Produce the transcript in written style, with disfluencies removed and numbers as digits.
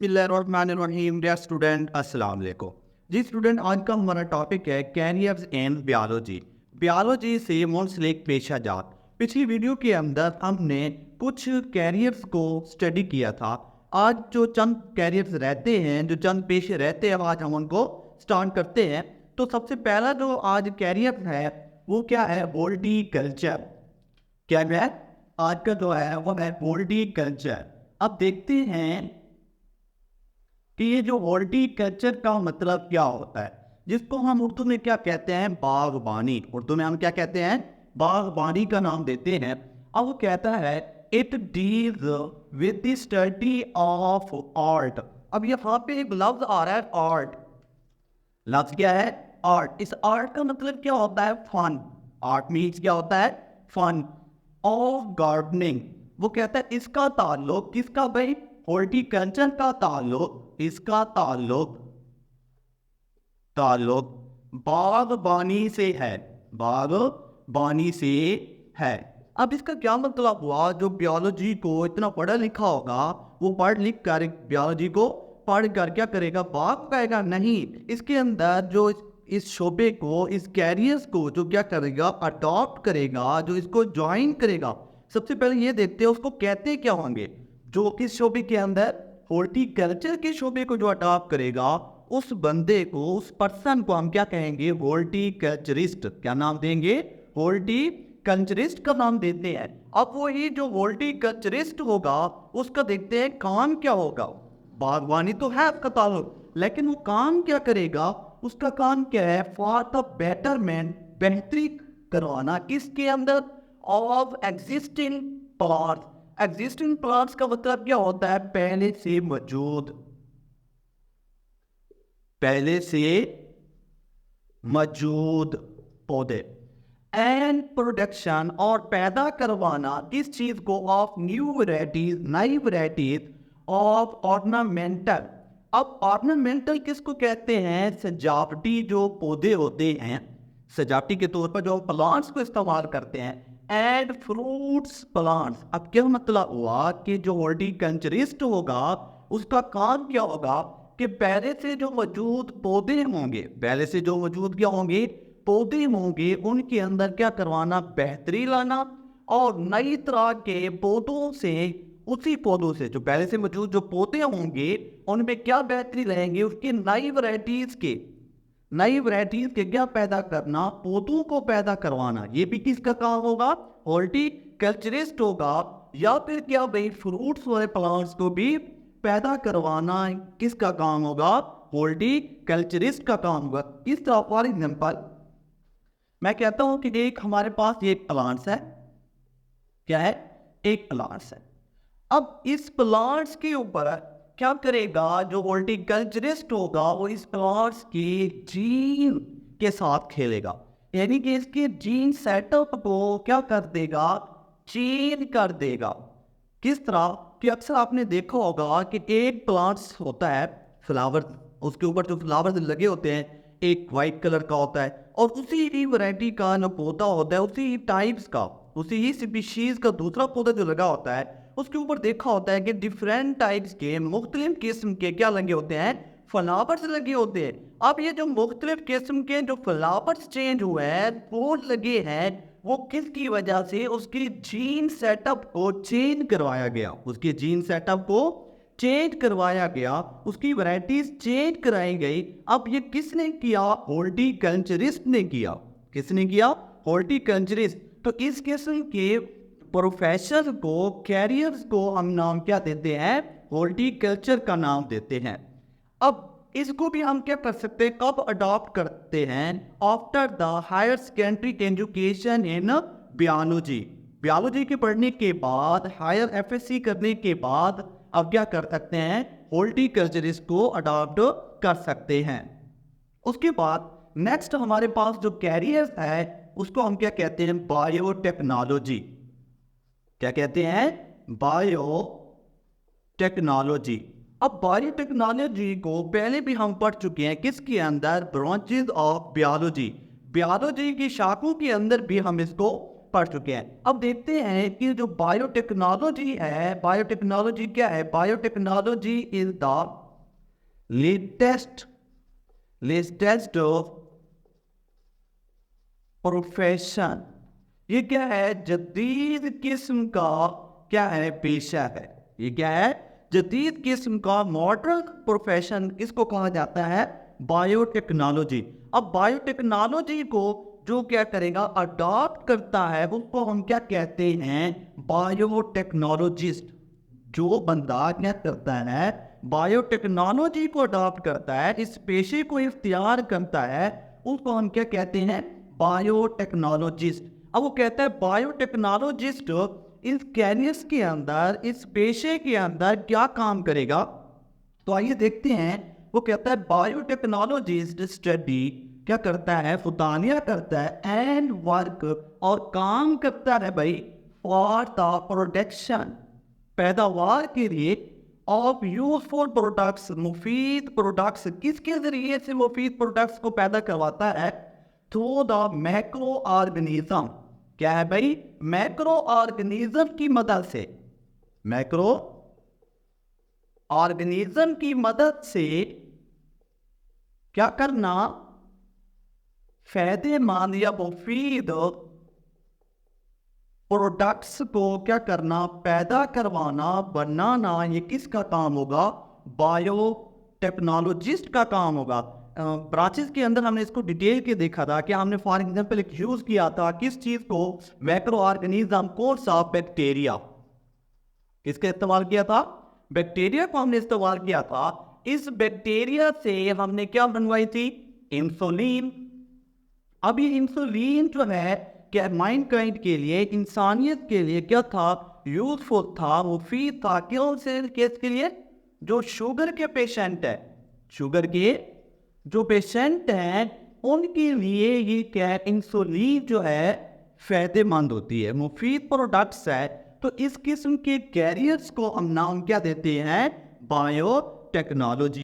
बिस्मिल्लाहिर्रहमानिर्रहीम। Dear student, अस्सलाम वालेकुम। जी स्टूडेंट, आज का हमारा टॉपिक है कैरियर्स इन बायोलॉजी। बायोलॉजी से मुंसलिक पेशा जात। पिछली वीडियो के अंदर हमने कुछ कैरियर्स को स्टडी किया था। आज जो चंद कैरियर्स रहते हैं, जो चंद पेशे रहते हैं, आज हम उनको स्टार्ट करते हैं। तो सबसे पहला जो आज कैरियर है वो क्या है? हॉर्टिकल्चर। क्या है आज का जो है वो है हॉर्टिकल्चर। अब देखते हैं कि ये जो हॉर्टिकल्चर का मतलब क्या होता है, जिसको हम उर्दू में क्या कहते हैं? बागबानी। उर्दू में हम क्या कहते हैं? बागबानी का नाम देते हैं। अब वो कहता है it deals with the study of art. अब यहाँ पे एक लफ्ज आ रहा है आर्ट। लफ्ज क्या है? आर्ट। इस आर्ट का मतलब क्या होता है? फन। आर्ट मीन्स क्या होता है? फन। Of gardening. वो कहता है इसका ताल्लुक किसका भाई? हॉर्टिकल्चर का ताल्लुक, इसका ताल्लुक ताल्लुक बागबानी से है। बागबानी से है। अब इसका क्या मतलब हुआ? जो बायोलॉजी को इतना पढ़ा लिखा होगा, वो पढ़ लिख कर बायोलॉजी को पढ़ कर क्या करेगा? बाग उगाएगा? नहीं। इसके अंदर जो इस शोबे को, इस कैरियर्स को जो क्या करेगा? अडॉप्ट करेगा, जो इसको ज्वाइन करेगा। सबसे पहले ये देखते हैं उसको कहते क्या होंगे। जो किस शोबे के अंदर? हॉर्टिकल्चर के शोबे को जो अडॉप्ट करेगा, उस बंदे को, उस पर्सन को हम क्या कहेंगे? हॉर्टिकल्चरिस्ट। क्या नाम देंगे? हॉर्टिकल्चरिस्ट का नाम देते हैं। अब वो ही जो हॉर्टिकल्चरिस्ट होगा, उसका देखते हैं काम क्या होगा। बागवानी तो है आपका ताल्लुक, लेकिन वो काम क्या करेगा? उसका काम क्या है? फॉर द बेटरमेंट, बेहतरी करवाना। किसके अंदर? Of existing plants. Existing plants का मतलब क्या होता है? पहले से मौजूद, पहले से मौजूद पौधे। एंड प्रोडक्शन, और पैदा करवाना किस चीज को? ऑफ न्यू वैरायटीज, नई वैरायटीज ऑफ ऑर्नामेंटल। अब ऑर्नामेंटल किसको कहते हैं? सजावटी जो पौधे होते हैं, सजावटी के तौर पर जो प्लांट्स को इस्तेमाल करते हैं। And fruits plants. अब क्या मतलब हुआ कि जो हॉर्टिकल्चरिस्ट होगा, उसका काम क्या होगा कि पहले से जो मौजूद पौधे होंगे, पहले से जो मौजूद क्या होंगे? पौधे होंगे, उनके अंदर क्या करवाना? बेहतरी लाना। और नई तरह के पौधों से, उसी पौधों से जो पहले से मौजूद जो पौधे होंगे, उनमें क्या बेहतरी रहेंगे? उसकी नई वैरायटीज के, नई वैरायटीज के क्या पैदा करना? पौधों को पैदा करवाना। ये भी किसका काम होगा? हॉर्टिकल्चरिस्ट होगा। या फिर क्या भाई? फ्रूट्स वाले प्लांट्स को भी पैदा करवाना किसका काम होगा? हॉर्टिकल्चरिस्ट का काम होगा। इस तरह फॉर एग्जाम्पल मैं कहता हूं कि एक हमारे पास एक प्लांट्स है। क्या है? एक प्लांट्स है। अब इस प्लांट्स के ऊपर क्या करेगा? जो हॉर्टिकल्चरिस्ट होगा, वो इस प्लांट्स के जीन के साथ खेलेगा। यानी कि इसके जीन सेटअप को क्या कर देगा? चेंज कर देगा। किस तरह कि अक्सर आपने देखा होगा कि एक प्लांट्स होता है, फ्लावर, उसके ऊपर जो फ्लावर्स लगे होते हैं, एक वाइट कलर का होता है, और उसी ही वैरायटी का जो पौधा होता है, उसी ही टाइप्स का, उसी ही स्पीशीज का दूसरा पौधा जो लगा होता है, उसके ऊपर देखा होता है कि डिफरेंट टाइप्स के, मुख्तलिफ किस्म के क्या लगे होते हैं? फ्लावर्स लगे होते हैं। अब ये जो मुख्तलिफ किस्म के जो फ्लावर्स चेंज हुए हैं, वो लगे हैं, वो किसकी वजह से? उसकी जीन सेटअप को चेंज करवाया गया। उसके जीन सेटअप को चेंज करवाया गया, उसकी वैरायटीज चेंज कराई गई। अब ये किसने किया? हॉर्टिकल्चरिस्ट ने किया। किसने किया? हॉर्टिकल्चरिस्ट। तो इस किस्म के प्रोफेशन को, कैरियर्स को हम नाम क्या देते हैं? हॉर्टिकल्चर का नाम देते हैं। अब इसको भी हम क्या कर सकते हैं? कब अडॉप्ट करते हैं? After the higher secondary education in biology. Biology के पढ़ने के बाद, हायर एफएससी करने के बाद अब क्या कर सकते हैं? हॉर्टिकल्चरिस्ट को अडॉप्ट कर सकते हैं। उसके बाद नेक्स्ट हमारे पास जो कैरियर है, उसको हम क्या कहते हैं? बायोटेक्नोलॉजी। क्या कहते हैं? बायोटेक्नोलॉजी। अब बायोटेक्नोलॉजी को पहले भी हम पढ़ चुके हैं। किसके अंदर? Branches of biology. बायोलॉजी की शाखों के अंदर भी हम इसको पढ़ चुके हैं। अब देखते हैं कि जो बायोटेक्नोलॉजी है, बायोटेक्नोलॉजी क्या है? Biotechnology is the latest profession. ये क्या है? जदीद किस्म का क्या है? पेशा है। ये क्या है? जदीद किस्म का मॉडर्न प्रोफेशन। इसको कहा जाता है बायोटेक्नोलॉजी। अब बायोटेक्नोलॉजी को जो क्या करेगा, अडॉप्ट करता है, उसको हम क्या कहते हैं? बायोटेक्नोलॉजिस्ट। जो बंदा क्या करता है, बायोटेक्नोलॉजी को अडॉप्ट करता है, इस पेशे को इख्तियार करता है, उसको हम क्या कहते हैं? बायोटेक्नोलॉजिस्ट। अब वो कहता है बायोटेक्नोलॉजिस्ट इस कैरियर के अंदर, इस पेशे के अंदर क्या काम करेगा। तो आइए देखते हैं। वो कहता है बायोटेक्नोलॉजिस्ट स्टडी क्या करता है? फुतानिया करता है एंड वर्क, और काम करता है भाई फॉर द प्रोडक्शन, पैदावार के लिए, ऑफ यूजफुल प्रोडक्ट्स, मुफीद प्रोडक्ट्स। किसके जरिए से मुफीद प्रोडक्ट्स को पैदा करवाता है? Through the macro organism. क्या है भाई? मैक्रो ऑर्गेनिज्म की मदद से, मैक्रो ऑर्गेनिज्म की मदद से क्या करना? फायदेमंद या मुफीद प्रोडक्ट्स को क्या करना? पैदा करवाना, बनाना। ये किसका काम होगा? बायोटेक्नोलॉजिस्ट का काम होगा। ब्रांचेस के अंदर हमने इसको डिटेल के देखा था कि हमने फॉर एग्जांपल एक यूज किया था किस चीज को? Macro organism. कौन सा? बैक्टीरिया। किसका इस्तेमाल किया था? बैक्टीरिया को हमने इस्तेमाल किया था। इस बैक्टीरिया से हमने क्या बनवाई थी? इंसुलिन। अब ये इंसुलिन जो है क्या माइनकाइंड के लिए, इंसानियत के लिए क्या था? यूजफुल था, मुफीद था। क्यों से? केस के लिए जो शुगर के पेशेंट है, शुगर के जो पेशेंट हैं उनके लिए ये क्या? इंसुलिन जो है फायदेमंद होती है, मुफीद प्रोडक्ट्स है। तो इस किस्म के कैरियर्स को हम नाम क्या देते हैं? बायोटेक्नोलॉजी।